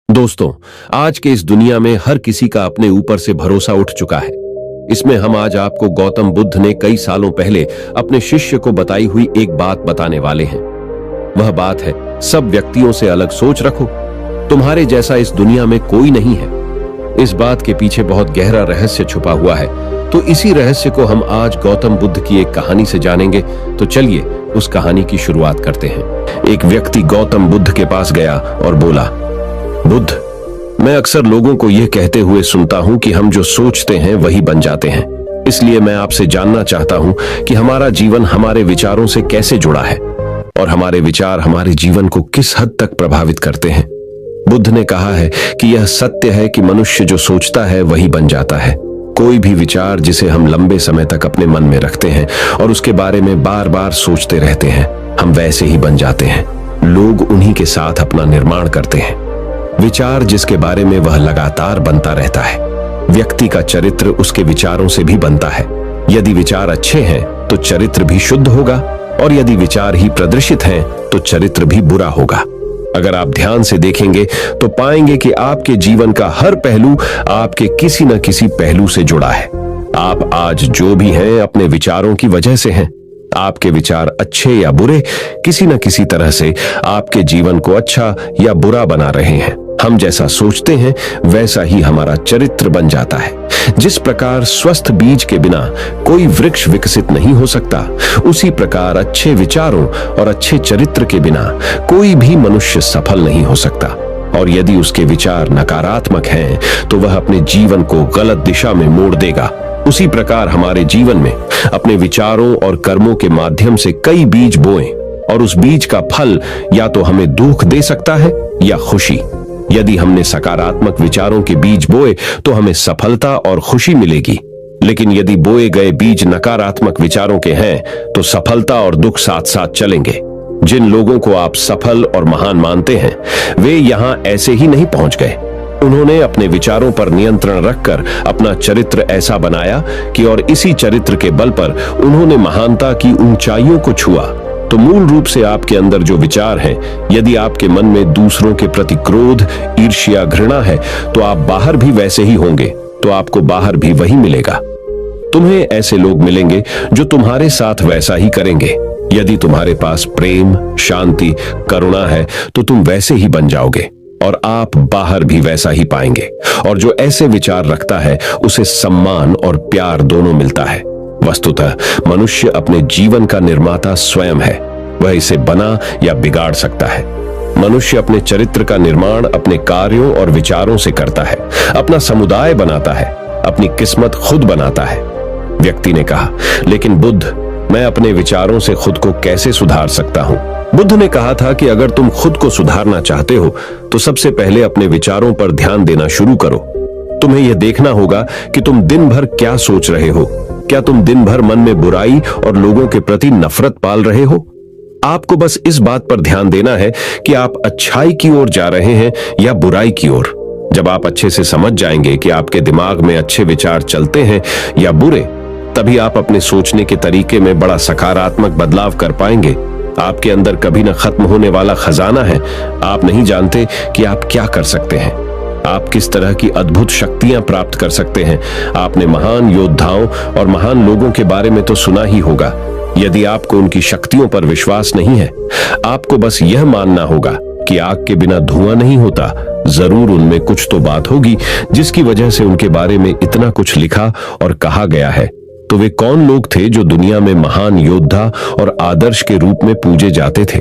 दोस्तों, आज के इस दुनिया में हर किसी का अपने ऊपर से भरोसा उठ चुका है। इसमें हम आज आपको गौतम बुद्ध ने कई सालों पहले अपने शिष्य को बताई हुई एक बात बताने वाले हैं। वह बात है, सब व्यक्तियों से अलग सोच रखो, तुम्हारे जैसा इस दुनिया में कोई नहीं है। इस बात के पीछे बहुत गहरा रहस्य छुपा हुआ है, तो इसी रहस्य को हम आज गौतम बुद्ध की एक कहानी से जानेंगे। तो चलिए उस कहानी की शुरुआत करते हैं। एक व्यक्ति गौतम बुद्ध के पास गया और बोला, बुद्ध, मैं अक्सर लोगों को यह कहते हुए सुनता हूं कि हम जो सोचते हैं वही बन जाते हैं। इसलिए मैं आपसे जानना चाहता हूं कि हमारा जीवन हमारे विचारों से कैसे जुड़ा है और हमारे विचार हमारे जीवन को किस हद तक प्रभावित करते हैं। बुद्ध ने कहा है कि यह सत्य है कि मनुष्य जो सोचता है वही बन जाता है। कोई भी विचार जिसे हम लंबे समय तक अपने मन में रखते हैं और उसके बारे में बार बार सोचते रहते हैं, हम वैसे ही बन जाते हैं। लोग उन्हीं के साथ अपना निर्माण करते हैं। विचार जिसके बारे में वह लगातार बनता रहता है। व्यक्ति का चरित्र उसके विचारों से भी बनता है। यदि विचार अच्छे हैं तो चरित्र भी शुद्ध होगा, और यदि विचार ही प्रदर्शित हैं तो चरित्र भी बुरा होगा। अगर आप ध्यान से देखेंगे तो पाएंगे कि आपके जीवन का हर पहलू आपके किसी न किसी पहलू से जुड़ा है। आप आज जो भी हैं अपने विचारों की वजह से हैं। आपके विचार अच्छे या बुरे किसी न किसी तरह से आपके जीवन को अच्छा या बुरा बना रहे हैं। हम जैसा सोचते हैं वैसा ही हमारा चरित्र बन जाता है। जिस प्रकार स्वस्थ बीज के बिना कोई वृक्ष विकसित नहीं हो सकता, उसी प्रकार अच्छे विचारों और अच्छे चरित्र के बिना कोई भी मनुष्य सफल नहीं हो सकता। और यदि उसके विचार नकारात्मक हैं तो वह अपने जीवन को गलत दिशा में मोड़ देगा। उसी प्रकार हमारे जीवन में अपने विचारों और कर्मों के माध्यम से कई बीज बोएं, और उस बीज का फल या तो हमें दुख दे सकता है या खुशी। यदि हमने सकारात्मक विचारों के बीज बोए तो हमें सफलता और खुशी मिलेगी, लेकिन यदि बोए गए बीज नकारात्मक विचारों के हैं तो सफलता और दुख साथ साथ चलेंगे। जिन लोगों को आप सफल और महान मानते हैं, वे यहां ऐसे ही नहीं पहुंच गए। उन्होंने अपने विचारों पर नियंत्रण रखकर अपना चरित्र ऐसा बनाया कि और इसी चरित्र के बल पर उन्होंने महानता की ऊंचाइयों को छुआ। तो मूल रूप से आपके अंदर जो विचार हैं, यदि आपके मन में दूसरों के प्रति क्रोध, ईर्ष्या, घृणा है, तो आप बाहर भी वैसे ही होंगे, तो आपको बाहर भी वही मिलेगा। तुम्हें ऐसे लोग मिलेंगे जो तुम्हारे साथ वैसा ही करेंगे। यदि तुम्हारे पास प्रेम, शांति, करुणा है तो तुम वैसे ही बन जाओगे, और आप बाहर भी वैसा ही पाएंगे। और जो ऐसे विचार रखता है उसे सम्मान और प्यार दोनों मिलता है। वस्तुतः मनुष्य अपने जीवन का निर्माता स्वयं है। वह इसे बना या बिगाड़ सकता है। मनुष्य अपने चरित्र का निर्माण अपने कार्यों और विचारों से करता है, अपना समुदाय बनाता है, अपनी किस्मत खुद बनाता है। व्यक्ति ने कहा, लेकिन बुद्ध, मैं अपने विचारों से खुद को कैसे सुधार सकता हूं? बुद्ध ने कहा था कि अगर तुम खुद को सुधारना चाहते हो तो सबसे पहले अपने विचारों पर ध्यान देना शुरू करो। तुम्हें यह देखना होगा कि तुम दिन भर क्या सोच रहे हो। क्या तुम दिन भर मन में बुराई और लोगों के प्रति नफरत पाल रहे हो? आपको बस इस बात पर ध्यान देना है कि आप अच्छाई की ओर जा रहे हैं या बुराई की ओर। जब आप अच्छे से समझ जाएंगे कि आपके दिमाग में अच्छे विचार चलते हैं या बुरे, तभी आप अपने सोचने के तरीके में बड़ा सकारात्मक बदलाव कर पाएंगे। आपके अंदर कभी न खत्म होने वाला खजाना है। आप नहीं जानते कि आप क्या कर सकते हैं, आप किस तरह की अद्भुत शक्तियां प्राप्त कर सकते हैं। आपने महान योद्धाओं और महान लोगों के बारे में तो सुना ही होगा। यदि आपको उनकी शक्तियों पर विश्वास नहीं है, आपको बस यह मानना होगा कि आग के बिना धुआं नहीं होता। जरूर उनमें कुछ तो बात होगी जिसकी वजह से उनके बारे में इतना कुछ लिखा और कहा गया है। तो वे कौन लोग थे जो दुनिया में महान योद्धा और आदर्श के रूप में पूजे जाते थे?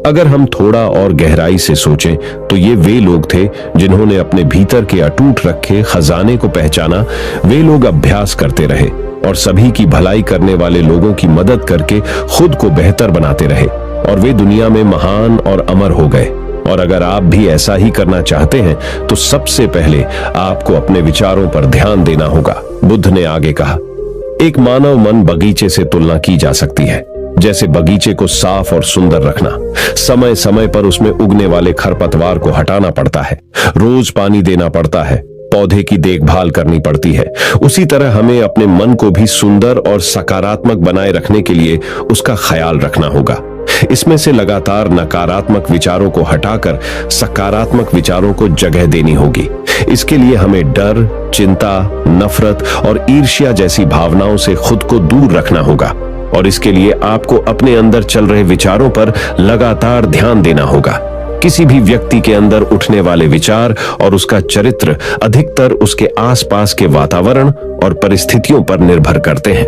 अगर हम थोड़ा और गहराई से सोचें तो ये वे लोग थे जिन्होंने अपने भीतर के अटूट रखे खजाने को पहचाना। वे लोग अभ्यास करते रहे और सभी की भलाई करने वाले लोगों की मदद करके खुद को बेहतर बनाते रहे, और वे दुनिया में महान और अमर हो गए। और अगर आप भी ऐसा ही करना चाहते हैं तो सबसे पहले आपको अपने विचारों पर ध्यान देना होगा। बुद्ध ने आगे कहा, एक मानव मन बगीचे से तुलना की जा सकती है। जैसे बगीचे को साफ और सुंदर रखना, समय समय पर उसमें उगने वाले खरपतवार को हटाना पड़ता है, रोज पानी देना पड़ता है, पौधे की देखभाल करनी पड़ती है। उसी तरह हमें अपने मन को भी सुंदर और सकारात्मक बनाए रखने के लिए उसका ख्याल रखना होगा। इसमें से लगातार नकारात्मक विचारों को हटाकर सकारात्मक विचारों को जगह देनी होगी। इसके लिए हमें डर, चिंता, नफरत और ईर्ष्या जैसी भावनाओं से खुद को दूर रखना होगा और इसके लिए आपको अपने अंदर चल रहे विचारों पर लगातार ध्यान देना होगा। किसी भी व्यक्ति के अंदर उठने वाले विचार और उसका चरित्र अधिकतर उसके आसपास के वातावरण और परिस्थितियों पर निर्भर करते हैं।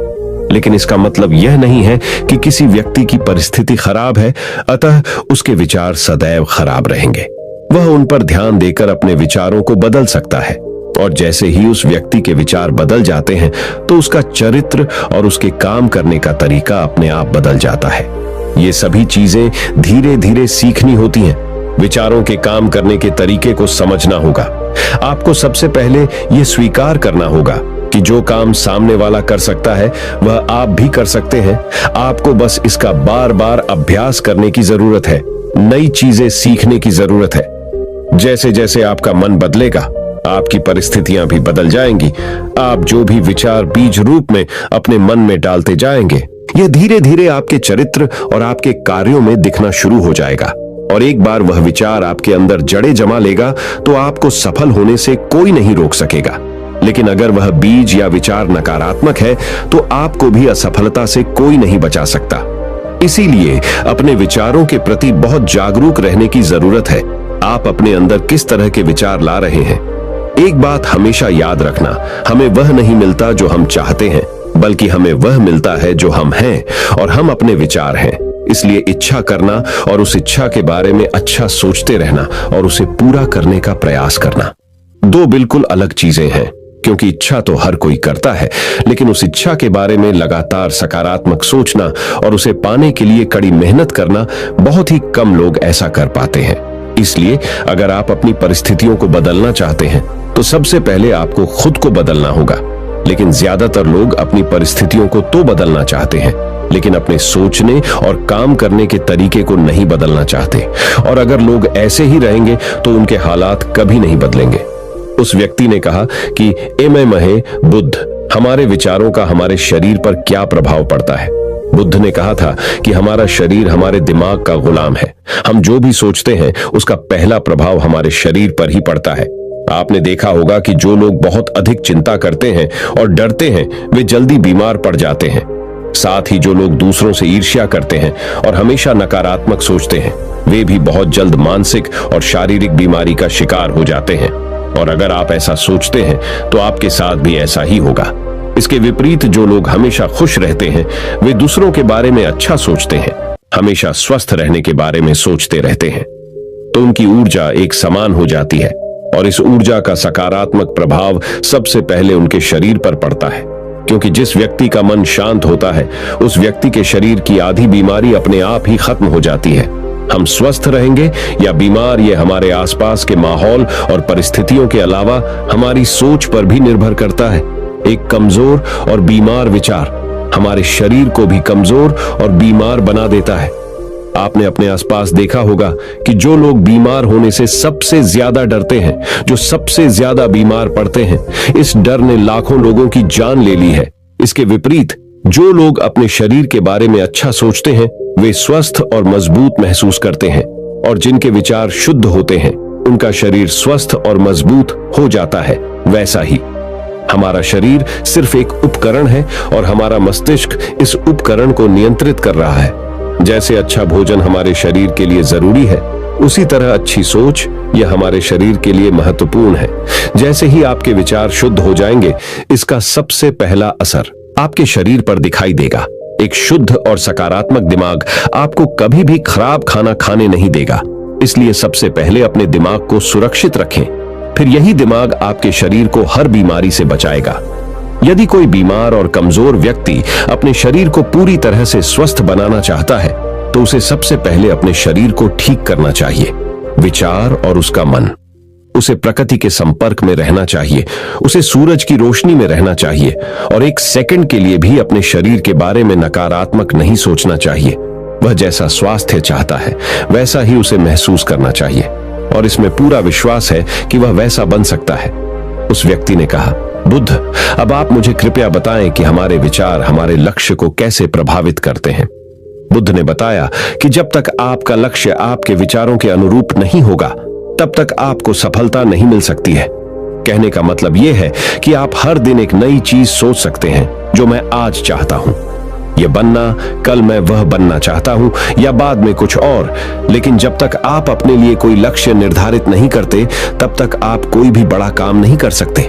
लेकिन इसका मतलब यह नहीं है कि किसी व्यक्ति की परिस्थिति खराब है, अतः उसके विचार सदैव खराब रहेंगे। वह उन पर ध्यान देकर अपने विचारों को बदल सकता है और जैसे ही उस व्यक्ति के विचार बदल जाते हैं तो उसका चरित्र और उसके काम करने का तरीका अपने आप बदल जाता है। ये सभी चीजें धीरे धीरे सीखनी होती हैं। विचारों के काम करने के तरीके को समझना होगा। आपको सबसे पहले यह स्वीकार करना होगा कि जो काम सामने वाला कर सकता है वह आप भी कर सकते हैं। आपको बस इसका बार बार अभ्यास करने की जरूरत है, नई चीजें सीखने की जरूरत है। जैसे जैसे आपका मन बदलेगा, आपकी परिस्थितियां भी बदल जाएंगी। आप जो भी विचार बीज रूप में अपने मन में डालते जाएंगे, यह धीरे धीरे आपके चरित्र और आपके कार्यों में दिखना शुरू हो जाएगा। और एक बार वह विचार आपके अंदर जड़ें जमा लेगा तो आपको सफल होने से कोई नहीं रोक सकेगा। लेकिन अगर वह बीज या विचार नकारात्मक है तो आपको भी असफलता से कोई नहीं बचा सकता। इसीलिए अपने विचारों के प्रति बहुत जागरूक रहने की जरूरत है। आप अपने अंदर किस तरह के विचार ला रहे हैं। एक बात हमेशा याद रखना, हमें वह नहीं मिलता जो हम चाहते हैं, बल्कि हमें वह मिलता है जो हम हैं और हम अपने विचार हैं। इसलिए इच्छा करना और उस इच्छा के बारे में अच्छा सोचते रहना और उसे पूरा करने का प्रयास करना दो बिल्कुल अलग चीजें हैं। क्योंकि इच्छा तो हर कोई करता है, लेकिन उस इच्छा के बारे में लगातार सकारात्मक सोचना और उसे पाने के लिए कड़ी मेहनत करना बहुत ही कम लोग ऐसा कर पाते हैं। इसलिए अगर आप अपनी परिस्थितियों को बदलना चाहते हैं तो सबसे पहले आपको खुद को बदलना होगा। लेकिन ज्यादातर लोग अपनी परिस्थितियों को तो बदलना चाहते हैं, लेकिन अपने सोचने और काम करने के तरीके को नहीं बदलना चाहते। और अगर लोग ऐसे ही रहेंगे तो उनके हालात कभी नहीं बदलेंगे। उस व्यक्ति ने कहा कि एमै महे बुद्ध, हमारे विचारों का हमारे शरीर पर क्या प्रभाव पड़ता है। बुद्ध ने कहा था कि हमारा शरीर हमारे दिमाग का गुलाम है। हम जो भी सोचते हैं उसका पहला प्रभाव हमारे शरीर पर ही पड़ता है। आपने देखा होगा कि जो लोग बहुत अधिक चिंता करते हैं और डरते हैं वे जल्दी बीमार पड़ जाते हैं। साथ ही जो लोग दूसरों से ईर्ष्या करते हैं और हमेशा नकारात्मक सोचते हैं वे भी बहुत जल्द मानसिक और शारीरिक बीमारी का शिकार हो जाते हैं। और अगर आप ऐसा सोचते हैं तो आपके साथ भी ऐसा ही होगा। इसके विपरीत जो लोग हमेशा खुश रहते हैं वे दूसरों के बारे में अच्छा सोचते हैं, हमेशा स्वस्थ रहने के बारे में सोचते रहते हैं, तो उनकी ऊर्जा एक समान हो जाती है और इस ऊर्जा का सकारात्मक प्रभाव सबसे पहले उनके शरीर पर पड़ता है। क्योंकि जिस व्यक्ति का मन शांत होता है उस व्यक्ति के शरीर की आधी बीमारी अपने आप ही खत्म हो जाती है। हम स्वस्थ रहेंगे या बीमार, ये हमारे आसपास के माहौल और परिस्थितियों के अलावा हमारी सोच पर भी निर्भर करता है। एक कमजोर और बीमार विचार हमारे शरीर को भी कमजोर और बीमार बना देता है। आपने अपने आसपास देखा होगा कि जो लोग बीमार होने से सबसे ज्यादा डरते हैं, जो सबसे ज्यादा बीमार पड़ते हैं, इस डर ने लाखों लोगों की जान ले ली है। इसके विपरीत जो लोग अपने शरीर के बारे में अच्छा सोचते हैं वे स्वस्थ और मजबूत महसूस करते हैं और जिनके विचार शुद्ध होते हैं उनका शरीर स्वस्थ और मजबूत हो जाता है। वैसा ही हमारा शरीर सिर्फ एक उपकरण है और हमारा मस्तिष्क इस उपकरण को नियंत्रित कर रहा है। जैसे अच्छा भोजन हमारे शरीर के लिए जरूरी है, उसी तरह अच्छी सोच यह हमारे शरीर के लिए महत्वपूर्ण है। जैसे ही आपके विचार शुद्ध हो जाएंगे, इसका सबसे पहला असर आपके शरीर पर दिखाई देगा। एक शुद्ध और सकारात्मक दिमाग आपको कभी भी खराब खाना खाने नहीं देगा। इसलिए सबसे पहले अपने दिमाग को सुरक्षित रखें, फिर यही दिमाग आपके शरीर को हर बीमारी से बचाएगा। यदि कोई बीमार और कमजोर व्यक्ति अपने शरीर को पूरी तरह से स्वस्थ बनाना चाहता है तो उसे सबसे पहले अपने शरीर को ठीक करना चाहिए। विचार और उसका मन, उसे प्रकृति के संपर्क में रहना चाहिए, उसे सूरज की रोशनी में रहना चाहिए और एक सेकंड के लिए भी अपने शरीर के बारे में नकारात्मक नहीं सोचना चाहिए। वह जैसा स्वास्थ्य चाहता है वैसा ही उसे महसूस करना चाहिए और इसमें पूरा विश्वास है कि वह वैसा बन सकता है। उस व्यक्ति ने कहा, बुद्ध, अब आप मुझे कृपया बताएं कि हमारे विचार हमारे लक्ष्य को कैसे प्रभावित करते हैं। बुद्ध ने बताया कि जब तक आपका लक्ष्य आपके विचारों के अनुरूप नहीं होगा, तब तक आपको सफलता नहीं मिल सकती है। कहने का मतलब यह है कि आप हर दिन एक नई चीज सोच सकते हैं, जो मैं आज चाहता हूं, यह बनना, कल मैं वह बनना चाहता हूं, या बाद में कुछ और। लेकिन जब तक आप अपने लिए कोई लक्ष्य निर्धारित नहीं करते, तब तक आप कोई भी बड़ा काम नहीं कर सकते।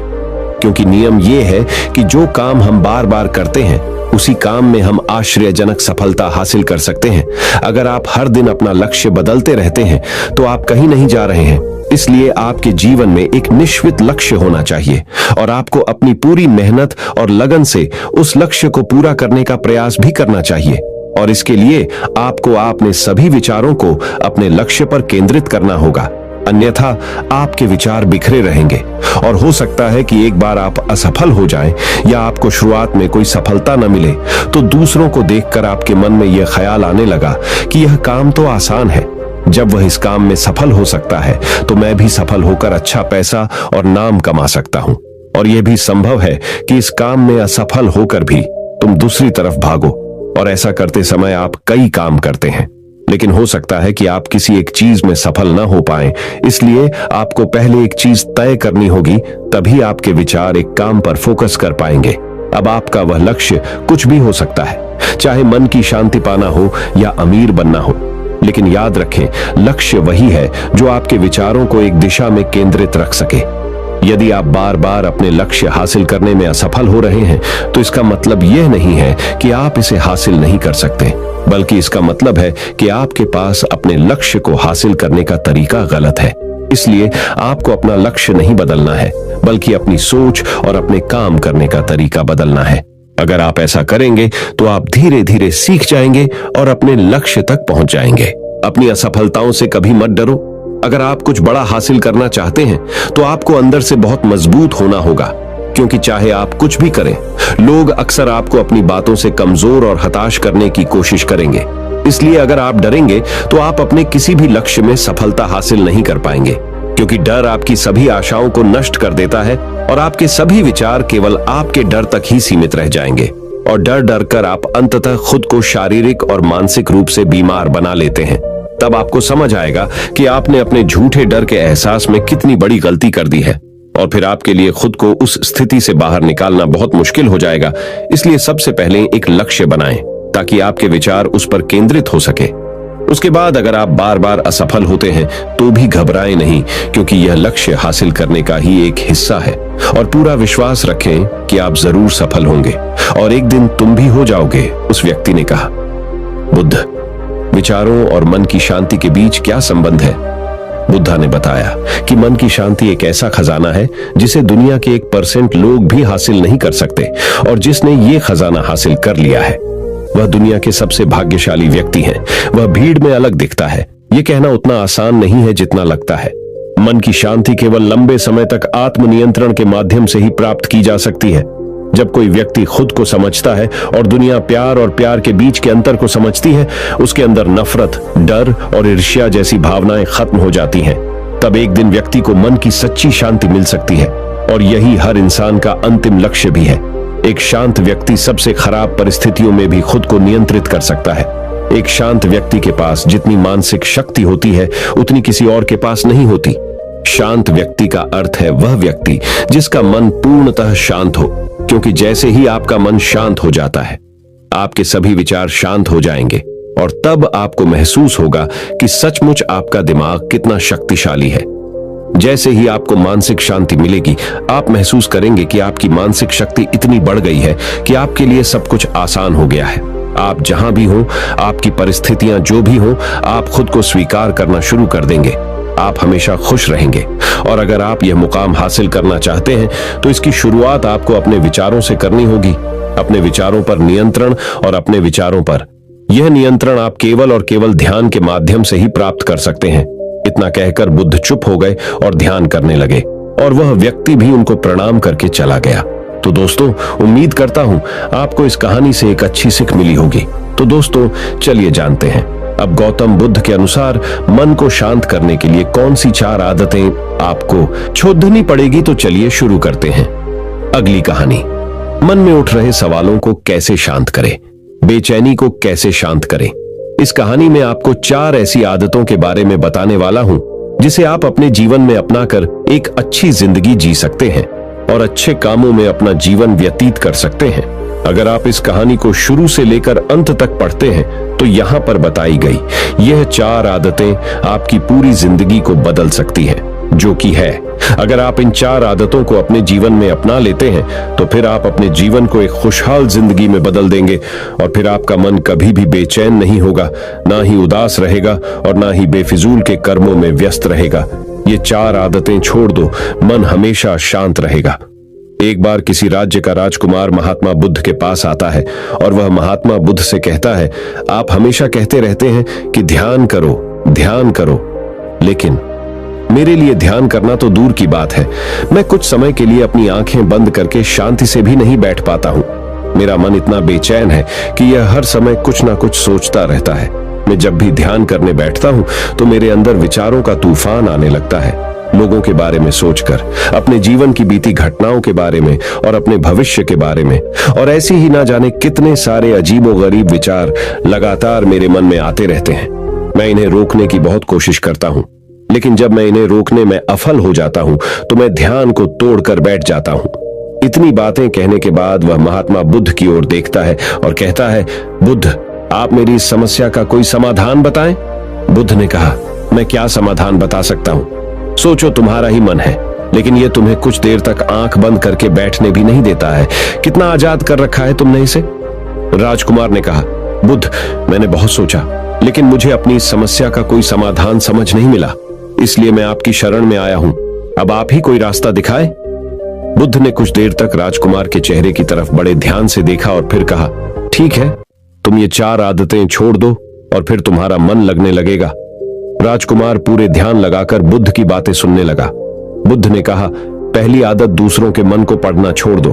क्योंकि नियम यह है कि जो काम हम बार बार करते हैं, उसी काम में हम आश्चर्यजनक सफलता हासिल कर सकते हैं। अगर आप हर दिन अपना लक्ष्य बदलते रहते हैं, तो आप कहीं नहीं जा रहे हैं। इसलिए आपके जीवन में एक निश्चित लक्ष्य होना चाहिए और आपको अपनी पूरी मेहनत और लगन से उस लक्ष्य को पूरा करने का प्रयास भी करना चाहिए। और इसके लिए आपको अपने सभी विचारों को अपने लक्ष्य पर केंद्रित करना होगा, अन्यथा आपके विचार बिखरे रहेंगे और हो सकता है कि एक बार आप असफल हो जाएं या आपको शुरुआत में कोई सफलता न मिले, तो दूसरों को देखकर आपके मन में यह ख्याल आने लगा कि यह काम तो आसान है, जब वह इस काम में सफल हो सकता है तो मैं भी सफल होकर अच्छा पैसा और नाम कमा सकता हूं। और यह भी संभव है कि इस काम में असफल होकर भी तुम दूसरी तरफ भागो, और ऐसा करते समय आप कई काम करते हैं, लेकिन हो सकता है कि आप किसी एक चीज में सफल न हो पाएं। इसलिए आपको पहले एक चीज तय करनी होगी, तभी आपके विचार एक काम पर फोकस कर पाएंगे। अब आपका वह लक्ष्य कुछ भी हो सकता है, चाहे मन की शांति पाना हो या अमीर बनना हो। लेकिन याद रखें, लक्ष्य वही है जो आपके विचारों को एक दिशा में केंद्रित रख सके। यदि आप बार बार अपने लक्ष्य हासिल करने में असफल हो रहे हैं, तो इसका मतलब यह नहीं है कि आप इसे हासिल नहीं कर सकते, बल्कि इसका मतलब है कि आपके पास अपने लक्ष्य को हासिल करने का तरीका गलत है। इसलिए आपको अपना लक्ष्य नहीं बदलना है, बल्कि अपनी सोच और अपने काम करने का तरीका बदलना है। अगर आप ऐसा करेंगे तो आप धीरे धीरे सीख जाएंगे और अपने लक्ष्य तक पहुंच जाएंगे। अपनी असफलताओं से कभी मत डरो। अगर आप कुछ बड़ा हासिल करना चाहते हैं, तो आपको अंदर से बहुत मजबूत होना होगा, क्योंकि चाहे आप कुछ भी करें, लोग अक्सर आपको अपनी बातों से कमजोर और हताश करने की कोशिश करेंगे। इसलिए अगर आप डरेंगे तो आप अपने किसी भी लक्ष्य में सफलता हासिल नहीं कर पाएंगे, क्योंकि डर आपकी सभी आशाओं को नष्ट कर देता है और आपके सभी विचार केवल आपके डर तक ही सीमित रह जाएंगे। और डर डर कर आप अंततः खुद को शारीरिक और मानसिक रूप से बीमार बना लेते हैं। तब आपको समझ आएगा कि आपने अपने झूठे डर के एहसास में कितनी बड़ी गलती कर दी है, और फिर आपके लिए खुद को उस स्थिति से बाहर निकालना बहुत मुश्किल हो जाएगा। इसलिए सबसे पहले एक लक्ष्य बनाएं, ताकि आपके विचार उस पर केंद्रित हो सके। उसके बाद अगर आप बार बार असफल होते हैं, तो भी घबराएं नहीं, क्योंकि यह लक्ष्य हासिल करने का ही एक हिस्सा है। और पूरा विश्वास रखें कि आप जरूर सफल होंगे, और एक दिन तुम भी हो जाओगे, उस व्यक्ति ने कहा। बुद्ध, विचारों और मन की शांति के बीच क्या संबंध है? बुद्धा ने बताया कि मन की शांति एक ऐसा खजाना है जिसे दुनिया के 1% लोग भी हासिल नहीं कर सकते, और जिसने ये खजाना हासिल कर लिया है, वह दुनिया के सबसे भाग्यशाली व्यक्ति हैं। वह भीड़ में अलग दिखता है। यह कहना उतना आसान नहीं है जितना लगता है। मन की शांति केवल लंबे समय तक आत्मनियंत्रण के माध्यम से ही प्राप्त की जा सकती है। जब कोई व्यक्ति खुद को समझता है और दुनिया प्यार और प्यार के बीच के अंतर को समझती है, उसके अंदर नफरत, डर और ईर्ष्या जैसी भावनाएं खत्म हो जाती हैं। तब एक दिन व्यक्ति को मन की सच्ची शांति मिल सकती है, और यही हर इंसान का अंतिम लक्ष्य भी है। एक शांत व्यक्ति सबसे खराब परिस्थितियों में भी खुद को नियंत्रित कर सकता है। एक शांत व्यक्ति के पास जितनी मानसिक शक्ति होती है, उतनी किसी और के पास नहीं होती। शांत व्यक्ति का अर्थ है वह व्यक्ति जिसका मन पूर्णतः शांत हो, क्योंकि जैसे ही आपका मन शांत हो जाता है, आपके सभी विचार शांत हो जाएंगे, और तब आपको महसूस होगा कि सचमुच आपका दिमाग कितना शक्तिशाली है। जैसे ही आपको मानसिक शांति मिलेगी, आप महसूस करेंगे कि आपकी मानसिक शक्ति इतनी बढ़ गई है कि आपके लिए सब कुछ आसान हो गया है। आप जहां भी हो, आपकी परिस्थितियां जो भी हो, आप खुद को स्वीकार करना शुरू कर देंगे। आप हमेशा खुश रहेंगे। और अगर आप यह मुकाम हासिल करना चाहते हैं, तो इसकी शुरुआत आपको अपने विचारों से करनी होगी। अपने विचारों पर नियंत्रण, और अपने विचारों पर यह नियंत्रण आप केवल और केवल ध्यान के माध्यम से ही प्राप्त कर सकते हैं। इतना कहकर बुद्ध चुप हो गए और ध्यान करने लगे, और वह व्यक्ति भी उनको प्रणाम करके चला गया। तो दोस्तों, उम्मीद करता हूं आपको इस कहानी से एक अच्छी सीख मिली होगी। तो दोस्तों, चलिए जानते हैं अब गौतम बुद्ध के अनुसार मन को शांत करने के लिए कौन सी 4 आदतें आपको छोड़नी पड़ेगी। तो चलिए शुरू करते हैं। अगली कहानी, मन में उठ रहे सवालों को कैसे शांत करें, बेचैनी को कैसे शांत करें। इस कहानी में आपको 4 ऐसी आदतों के बारे में बताने वाला हूं जिसे आप अपने जीवन में अपनाकर एक अच्छी जिंदगी जी सकते हैं और अच्छे कामों में अपना जीवन व्यतीत कर सकते हैं। अगर आप इस कहानी को शुरू से लेकर अंत तक पढ़ते हैं तो यहाँ पर बताई गई यह 4 आदतें आपकी पूरी जिंदगी को बदल सकती हैं, जो कि है, अगर आप इन 4 आदतों को अपने जीवन में अपना लेते हैं तो फिर आप अपने जीवन को एक खुशहाल जिंदगी में बदल देंगे और फिर आपका मन कभी भी बेचैन नहीं होगा, ना ही उदास रहेगा और ना ही बेफिजूल के कर्मों में व्यस्त रहेगा। ये 4 आदतें छोड़ दो, मन हमेशा शांत रहेगा। एक बार किसी राज्य का राजकुमार महात्मा बुद्ध के पास आता है और वह महात्मा बुद्ध से कहता है, आप हमेशा कहते रहते हैं कि ध्यान करो, लेकिन मेरे लिए ध्यान करना तो दूर की बात है। मैं कुछ समय के लिए अपनी आंखें बंद करके शांति से भी नहीं बैठ पाता हूँ। मेरा मन इतना बेचैन है कि यह हर समय कुछ ना कुछ सोचता रहता है। मैं जब भी ध्यान करने बैठता हूँ तो मेरे अंदर विचारों का तूफान आने लगता है, लोगों के बारे में सोचकर, अपने जीवन की बीती घटनाओं के बारे में और अपने भविष्य के बारे में, और ऐसी ही ना जाने कितने सारे अजीबोगरीब विचार लगातार मेरे मन में आते रहते हैं। मैं इन्हें रोकने की बहुत कोशिश करता हूँ, लेकिन जब मैं इन्हें रोकने में असफल हो जाता हूं तो मैं ध्यान को तोड़कर बैठ जाता हूं। इतनी बातें कहने के बाद वह महात्मा बुद्ध की ओर देखता है और कहता है, बुद्ध, आप मेरी इस समस्या का कोई समाधान बताएं। बुद्ध ने कहा, मैं क्या समाधान बता सकता हूं? सोचो, तुम्हारा ही मन है, लेकिन यह तुम्हें कुछ देर तक आंख बंद करके बैठने भी नहीं देता है। कितना आजाद कर रखा है तुमने इसे। राजकुमार ने कहा, बुद्ध, मैंने बहुत सोचा, लेकिन मुझे अपनी इस समस्या का कोई समाधान समझ नहीं मिला, इसलिए मैं आपकी शरण में आया हूं। अब आप ही कोई रास्ता दिखाएं। बुद्ध ने कुछ देर तक राजकुमार के चेहरे की तरफ बड़े ध्यान से देखा और फिर कहा, ठीक है, तुम ये 4 आदतें छोड़ दो और फिर तुम्हारा मन लगने लगेगा। राजकुमार पूरे ध्यान लगाकर बुद्ध की बातें सुनने लगा। बुद्ध ने कहा, पहली आदत, दूसरों के मन को पढ़ना छोड़ दो।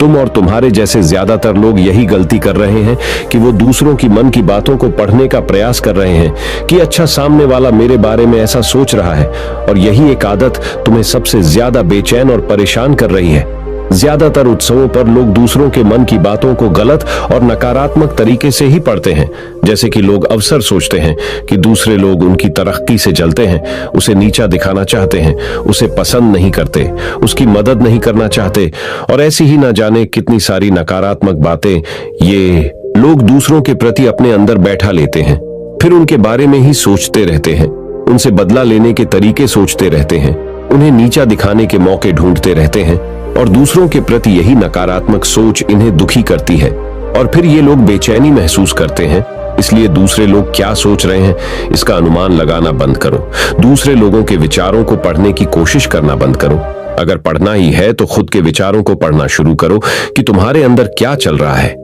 तुम और तुम्हारे जैसे ज्यादातर लोग यही गलती कर रहे हैं कि वो दूसरों की मन की बातों को पढ़ने का प्रयास कर रहे हैं कि अच्छा, सामने वाला मेरे बारे में ऐसा सोच रहा है, और यही एक आदत तुम्हें सबसे ज्यादा बेचैन और परेशान कर रही है। ज्यादातर उत्सवों पर लोग दूसरों के मन की बातों को गलत और नकारात्मक तरीके से ही पढ़ते हैं, जैसे कि लोग अवसर सोचते हैं कि दूसरे लोग उनकी तरक्की से जलते हैं, उसे नीचा दिखाना चाहते हैं, उसे पसंद नहीं करते, उसकी मदद नहीं करना चाहते, और ऐसी ही ना जाने कितनी सारी नकारात्मक बातें ये लोग दूसरों के प्रति अपने अंदर बैठा लेते हैं। फिर उनके बारे में ही सोचते रहते हैं, उनसे बदला लेने के तरीके सोचते रहते हैं, उन्हें नीचा दिखाने के मौके ढूंढते रहते हैं, और दूसरों के प्रति यही नकारात्मक सोच इन्हें दुखी करती है। और फिर ये लोग बेचैनी महसूस करते हैं, इसलिए दूसरे लोग क्या सोच रहे हैं इसका अनुमान लगाना बंद करो। दूसरे लोगों के विचारों को पढ़ने की कोशिश करना बंद करो। अगर पढ़ना ही है तो खुद के विचारों को पढ़ना शुरू करो कि तुम्हारे अंदर क्या चल रहा है।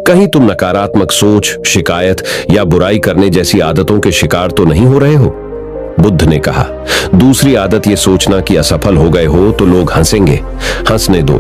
कहीं तुम नकारात्मक सोच, शिकायत या बुराई करने जैसी आदतों के शिकार तो नहीं हो रहे हो? बुद्ध ने कहा, दूसरी आदत ये सोचना कि असफल हो गए हो तो लोग हंसेंगे। हंसने दो।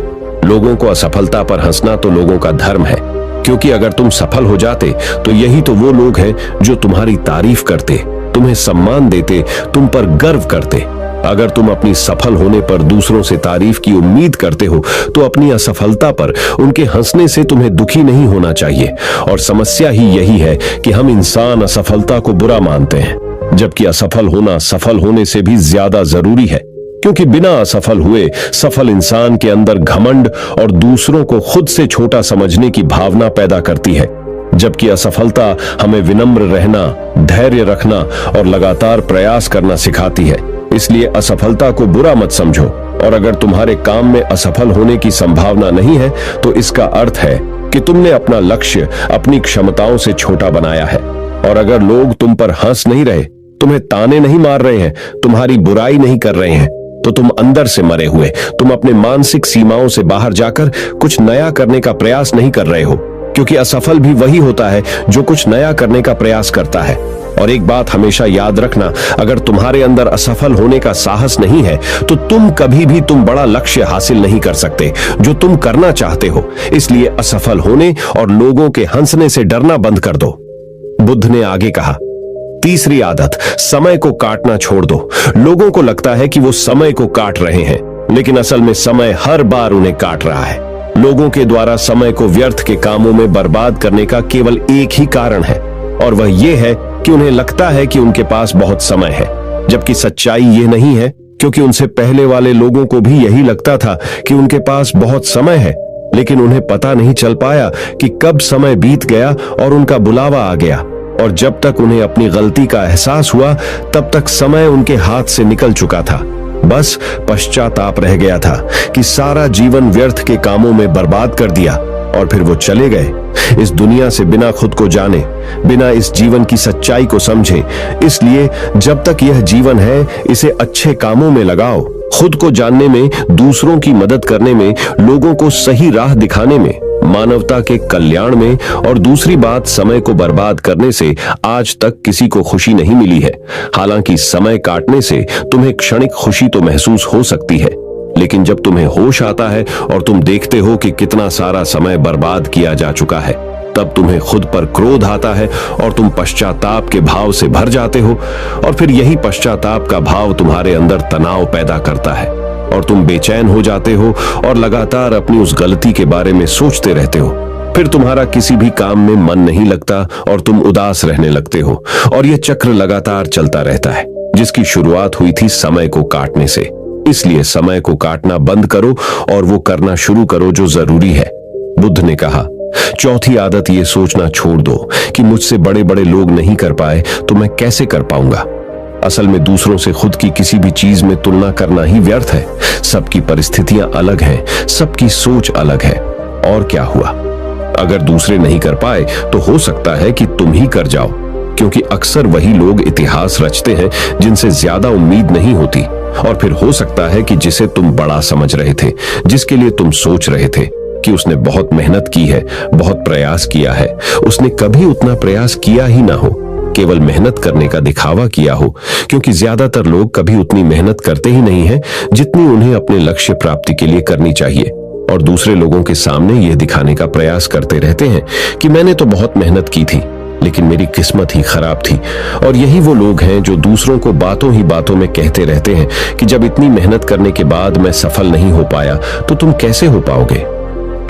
लोगों को असफलता पर हंसना तो लोगों का धर्म है, क्योंकि अगर तुम सफल हो जाते तो यही तो वो लोग हैं जो तुम्हारी तारीफ करते, तुम्हें सम्मान देते, तुम पर गर्व करते। अगर तुम अपनी सफल होने पर दूसरों से तारीफ की उम्मीद करते हो तो अपनी असफलता पर उनके हंसने से तुम्हें दुखी नहीं होना चाहिए। और समस्या ही यही है कि हम इंसान असफलता को बुरा मानते हैं, जबकि असफल होना सफल होने से भी ज्यादा जरूरी है, क्योंकि बिना असफल हुए सफल इंसान के अंदर घमंड और दूसरों को खुद से छोटा समझने की भावना पैदा करती है, जबकि असफलता हमें विनम्र रहना, धैर्य रखना और लगातार प्रयास करना सिखाती है। इसलिए असफलता को बुरा मत समझो, और अगर तुम्हारे काम में असफल होने की संभावना नहीं है तो इसका अर्थ है कि तुमने अपना लक्ष्य अपनी क्षमताओं से छोटा बनाया है। और अगर लोग तुम पर हंस नहीं रहे, तुम्हें ताने नहीं मार रहे हैं, तुम्हारी बुराई नहीं कर रहे हैं, तो तुम अंदर से मरे हुए, तुम अपने मानसिक सीमाओं से बाहर जाकर कुछ नया करने का प्रयास नहीं कर रहे हो, क्योंकि असफल भी वही होता है जो कुछ नया करने का प्रयास करता है। और एक बात हमेशा याद रखना, अगर तुम्हारे अंदर असफल होने का साहस नहीं है तो तुम कभी भी बड़ा लक्ष्य हासिल नहीं कर सकते जो तुम करना चाहते हो। इसलिए असफल होने और लोगों के हंसने से डरना बंद कर दो। बुद्ध ने आगे कहा, तीसरी आदत, समय को काटना छोड़ दो। लोगों को लगता है कि वो समय को काट रहे हैं, लेकिन असल में समय हर बार उन्हें काट रहा है। लोगों के द्वारा समय को व्यर्थ के कामों में बर्बाद करने का केवल एक ही कारण है, और वह ये है कि उन्हें लगता है कि उनके पास बहुत समय है, जबकि सच्चाई ये नहीं है, क्योंकि उनसे पहले वाले लोगों को भी यही लगता था कि उनके पास बहुत समय है, लेकिन उन्हें पता नहीं चल पाया कि कब समय बीत गया और उनका बुलावा आ गया। और जब तक उन्हें अपनी गलती का एहसास हुआ, तब तक समय उनके हाथ से निकल चुका था। बस पश्चाताप रह गया था कि सारा जीवन व्यर्थ के कामों में बर्बाद कर दिया, और फिर वो चले गए इस दुनिया से बिना खुद को जाने, बिना इस जीवन की सच्चाई को समझे। इसलिए जब तक यह जीवन है, इसे अच्छे कामों में लगाओ, खुद को जानने में, दूसरों की मदद करने में, लोगों को सही राह दिखाने में, मानवता के कल्याण में। और दूसरी बात, समय को बर्बाद करने से आज तक किसी को खुशी नहीं मिली है। हालांकि समय काटने से तुम्हें क्षणिक खुशी तो महसूस हो सकती है, लेकिन जब तुम्हें होश आता है और तुम देखते हो कि कितना सारा समय बर्बाद किया जा चुका है, तब तुम्हें खुद पर क्रोध आता है और तुम पश्चाताप के भाव से भर जाते हो। और फिर यही पश्चाताप का भाव तुम्हारे अंदर तनाव पैदा करता है और तुम बेचैन हो जाते हो और लगातार अपनी उस गलती के बारे में सोचते रहते हो। फिर तुम्हारा किसी भी काम में मन नहीं लगता और तुम उदास रहने लगते हो, और यह चक्र लगातार चलता रहता है, जिसकी शुरुआत हुई थी समय को काटने से। इसलिए समय को काटना बंद करो और वो करना शुरू करो जो जरूरी है। बुद्ध ने कहा, चौथी आदत ये सोचना छोड़ दो कि मुझसे बड़े बड़े लोग नहीं कर पाए तो मैं कैसे कर पाऊंगा। असल में दूसरों से खुद की किसी भी चीज में तुलना करना ही व्यर्थ है। सबकी परिस्थितियां अलग हैं, सबकी सोच अलग है। और क्या हुआ? अगर दूसरे नहीं कर पाए तो हो सकता है कि तुम ही कर जाओ, क्योंकि अक्सर वही लोग इतिहास रचते हैं जिनसे ज्यादा उम्मीद नहीं होती। और फिर हो सकता है कि जिसे तुम बड़ा समझ रहे थे, जिसके लिए तुम सोच रहे थे कि उसने बहुत मेहनत की है, बहुत प्रयास किया है, उसने कभी उतना प्रयास किया ही ना हो, केवल मेहनत करने का दिखावा किया हो। क्योंकि ज्यादातर लोग कभी उतनी मेहनत करते ही नहीं हैं जितनी उन्हें अपने लक्ष्य प्राप्ति के लिए करनी चाहिए, और दूसरे लोगों के सामने यह दिखाने का प्रयास करते रहते हैं कि मैंने तो बहुत मेहनत की थी, लेकिन मेरी किस्मत ही खराब थी। और यही वो लोग हैं जो दूसरों को बातों ही बातों में कहते रहते हैं कि जब इतनी मेहनत करने के बाद मैं सफल नहीं हो पाया तो तुम कैसे हो पाओगे।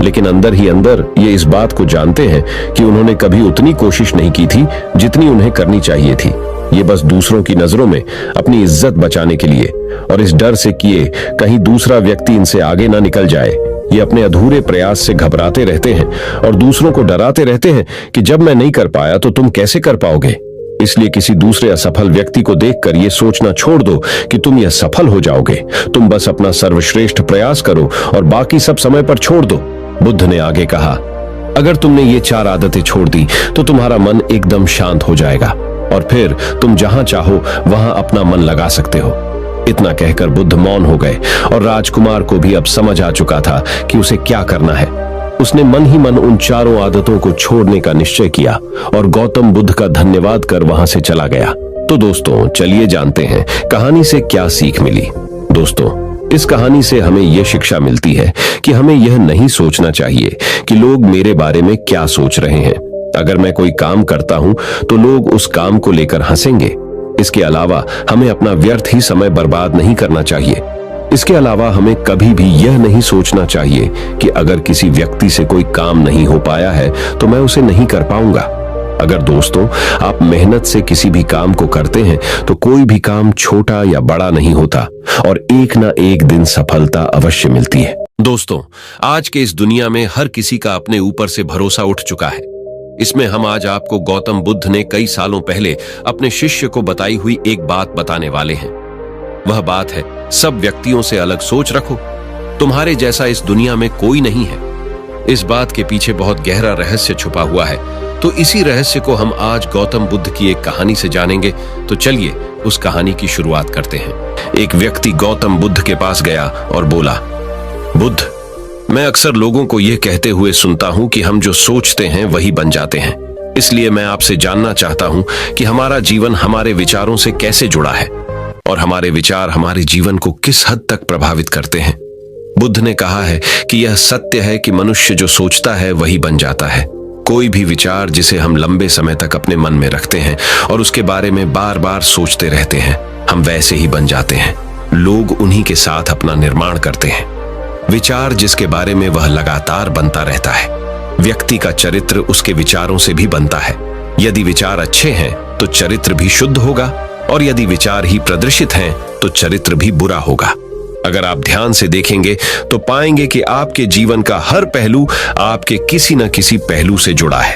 लेकिन अंदर ही अंदर ये इस बात को जानते हैं कि उन्होंने कभी उतनी कोशिश नहीं की थी जितनी उन्हें करनी चाहिए थी। ये बस दूसरों की नजरों में अपनी इज्जत बचाने के लिए, और इस डर से किए कहीं दूसरा व्यक्ति इनसे आगे ना निकल जाए, ये अपने अधूरे प्रयास से घबराते रहते हैं और दूसरों को डराते रहते हैं कि जब मैं नहीं कर पाया तो तुम कैसे कर पाओगे। इसलिए किसी दूसरे असफल व्यक्ति को देखकर यह सोचना छोड़ दो कि तुम यह सफल हो जाओगे। तुम बस अपना सर्वश्रेष्ठ प्रयास करो और बाकी सब समय पर छोड़ दो। बुद्ध ने आगे कहा, अगर तुमने ये 4 आदतें छोड़ दी तो तुम्हारा मन एकदम शांत हो जाएगा और फिर तुम जहां चाहो वहां अपना मन लगा सकते हो। इतना कहकर बुद्ध मौन हो गए और राजकुमार को भी अब समझ आ चुका था कि उसे क्या करना है। उसने मन ही मन उन 4 आदतों को छोड़ने का निश्चय किया और गौतम बुद्ध का धन्यवाद कर वहां से चला गया। तो दोस्तों, चलिए जानते हैं कहानी से क्या सीख मिली। दोस्तों, इस कहानी से हमें यह शिक्षा मिलती है कि हमें यह नहीं सोचना चाहिए कि लोग मेरे बारे में क्या सोच रहे हैं। अगर मैं कोई काम करता हूं तो लोग उस काम को लेकर हंसेंगे। इसके अलावा हमें अपना व्यर्थ ही समय बर्बाद नहीं करना चाहिए। इसके अलावा हमें कभी भी यह नहीं सोचना चाहिए कि अगर किसी व्यक्ति से कोई काम नहीं हो पाया है तो मैं उसे नहीं कर पाऊंगा। अगर दोस्तों आप मेहनत से किसी भी काम को करते हैं तो कोई भी काम छोटा या बड़ा नहीं होता और एक ना एक दिन सफलता अवश्य मिलती है। दोस्तों, आज के इस दुनिया में हर किसी का अपने ऊपर से भरोसा उठ चुका है। इसमें हम आज आपको गौतम बुद्ध ने कई सालों पहले अपने शिष्य को बताई हुई एक बात बताने वाले हैं। वह बात है, सब व्यक्तियों से अलग सोच रखो, तुम्हारे जैसा इस दुनिया में कोई नहीं है। इस बात के पीछे बहुत गहरा रहस्य छुपा हुआ है, तो इसी रहस्य को हम आज गौतम बुद्ध की एक कहानी से जानेंगे। तो चलिए उस कहानी की शुरुआत करते हैं। एक व्यक्ति गौतम बुद्ध के पास गया और बोला, बुद्ध, मैं अक्सर लोगों को यह कहते हुए सुनता हूं कि हम जो सोचते हैं वही बन जाते हैं। इसलिए मैं आपसे जानना चाहता हूं कि हमारा जीवन हमारे विचारों से कैसे जुड़ा है और हमारे विचार हमारे जीवन को किस हद तक प्रभावित करते हैं। बुद्ध ने कहा है कि यह सत्य है कि मनुष्य जो सोचता है वही बन जाता है। कोई भी विचार जिसे हम लंबे समय तक अपने मन में रखते हैं और उसके बारे में बार बार सोचते रहते हैं, हम वैसे ही बन जाते हैं। लोग उन्हीं के साथ अपना निर्माण करते हैं। विचार जिसके बारे में वह लगातार बनता रहता है। व्यक्ति का चरित्र उसके विचारों से भी बनता है। यदि विचार अच्छे हैं तो चरित्र भी शुद्ध होगा, और यदि विचार ही प्रदर्शित हैं तो चरित्र भी बुरा होगा। अगर आप ध्यान से देखेंगे तो पाएंगे कि आपके जीवन का हर पहलू आपके किसी न किसी पहलू से जुड़ा है।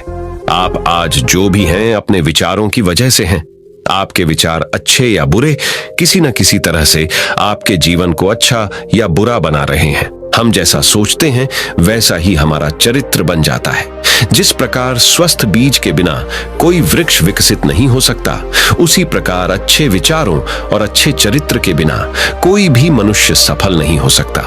आप आज जो भी हैं अपने विचारों की वजह से हैं। आपके विचार अच्छे या बुरे किसी न किसी तरह से आपके जीवन को अच्छा या बुरा बना रहे हैं। हम जैसा सोचते हैं वैसा ही हमारा चरित्र बन जाता है। जिस प्रकार स्वस्थ बीज के बिना कोई वृक्ष विकसित नहीं हो सकता, उसी प्रकार अच्छे विचारों और अच्छे चरित्र के बिना कोई भी मनुष्य सफल नहीं हो सकता।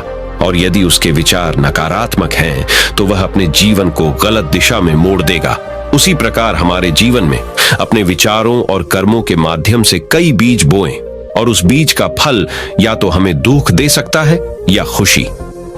और यदि उसके विचार नकारात्मक हैं तो वह अपने जीवन को गलत दिशा में मोड़ देगा। उसी प्रकार हमारे जीवन में अपने विचारों और कर्मों के माध्यम से कई बीज बोएं, और उस बीज का फल या तो हमें दुख दे सकता है या खुशी।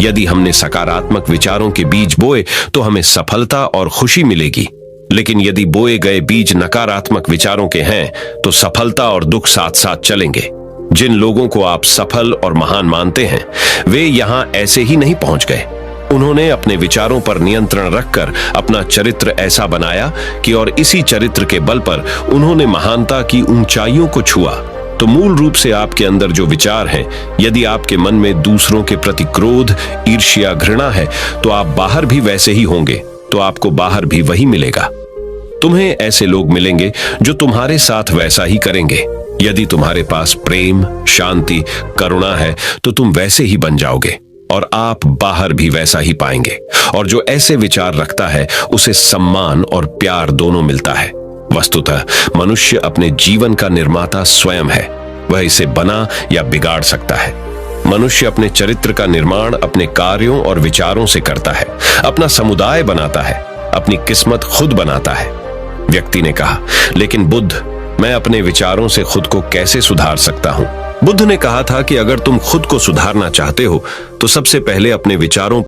यदि हमने सकारात्मक विचारों के बीज बोए तो हमें सफलता और खुशी मिलेगी, लेकिन यदि बोए गए बीज नकारात्मक विचारों के हैं तो सफलता और दुख साथ साथ चलेंगे। जिन लोगों को आप सफल और महान मानते हैं वे यहां ऐसे ही नहीं पहुंच गए। उन्होंने अपने विचारों पर नियंत्रण रखकर अपना चरित्र ऐसा बनाया कि और इसी चरित्र के बल पर उन्होंने महानता की ऊंचाइयों को छुआ। तो मूल रूप से आपके अंदर जो विचार हैं, यदि आपके मन में दूसरों के प्रति क्रोध, ईर्ष्या, घृणा है तो आप बाहर भी वैसे ही होंगे, तो आपको बाहर भी वही मिलेगा। तुम्हें ऐसे लोग मिलेंगे जो तुम्हारे साथ वैसा ही करेंगे। यदि तुम्हारे पास प्रेम, शांति, करुणा है तो तुम वैसे ही बन जाओगे और आप बाहर भी वैसा ही पाएंगे। और जो ऐसे विचार रखता है उसे सम्मान और प्यार दोनों मिलता है। वस्तुतः मनुष्य अपने जीवन का निर्माता स्वयं है। वह इसे बना या बिगाड़ सकता है। मनुष्य अपने चरित्र का निर्माण अपने कार्यों और विचारों से करता है, अपना समुदाय बनाता है, अपनी किस्मत खुद बनाता है। व्यक्ति ने कहा, लेकिन बुद्ध, मैं अपने विचारों से खुद को कैसे सुधार सकता हूं? बुद्ध ने कहा था कि अगर तुम खुद को सुधारना चाहते हो तो सबसे पहले अपने विचारों